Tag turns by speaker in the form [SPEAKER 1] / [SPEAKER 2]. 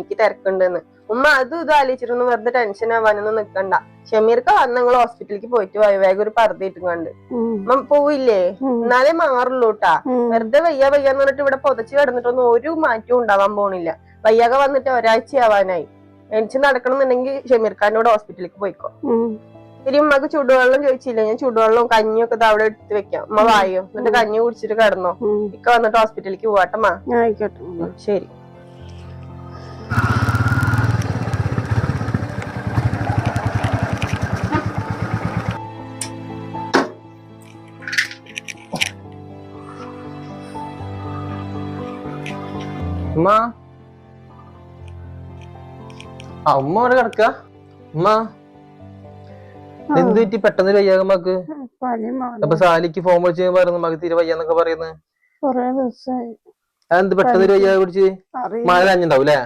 [SPEAKER 1] എനിക്ക് തിരക്കുണ്ടെന്ന്. ഉമ്മ അതും ഇത് ആലോചിച്ചിട്ടൊന്നും വെറുതെ ടെൻഷൻ ആവാനൊന്നും നിക്കണ്ട. ഷമീർക്ക് വന്ന് നിങ്ങൾ ഹോസ്പിറ്റലിലേക്ക് പോയിട്ട് പോയി, വേഗം ഒരു പർദ്ദ ഇട്ടുകൊണ്ട് ഉമ്മ പോവില്ലേ, എന്നാലേ മാറുള്ളൂട്ടാ. വെറുതെ വയ്യാന്ന് പറഞ്ഞിട്ട് ഇവിടെ പൊതച്ച് കിടന്നിട്ടൊന്നും ഒരു മാറ്റവും ഉണ്ടാവാൻ പോണില്ല. വയ്യാക വന്നിട്ട് ഒരാഴ്ച ആവാനായി. എണിച്ച് നടക്കണം എന്നുണ്ടെങ്കിൽ ഷമീർഖാനോട് ഹോസ്പിറ്റലിലേക്ക് പോയിക്കോ. ഇനി ഉമ്മക്ക് ചൂടുവെള്ളം ചോദിച്ചില്ല, ഞാൻ ചൂടുവെള്ളവും കഞ്ഞിയും ഒക്കെ അവിടെ എടുത്ത് വെക്കാം. ഉമ്മ വായോ, എന്നിട്ട് കഞ്ഞി കുടിച്ചിട്ട് കിടന്നോ. ഇക്ക വന്നിട്ട് ഹോസ്പിറ്റലിലേക്ക് പോവാട്ടമ്മ.
[SPEAKER 2] ആയിക്കോട്ടെ.
[SPEAKER 1] ശരി.
[SPEAKER 3] ഉമ്മ ഉമ്മ അവിടെ കിടക്ക. ഉമ്മ എന്ത് പറ്റി പെട്ടെന്ന് വയ്യാകമ്മക്ക്? അപ്പൊ സാലിക്ക് ഫോൺ വിളിച്ച് പറയുന്നു മകക്ക് തീരെ വയ്യാന്നൊക്കെ പറയുന്നത്.
[SPEAKER 2] കൊറേ ദിവസമായി.
[SPEAKER 3] അതെന്ത് പെട്ടെന്ന് വയ്യാതെ പിടിച്ച്? മഴ നനഞ്ഞിണ്ടാവും അല്ലേ?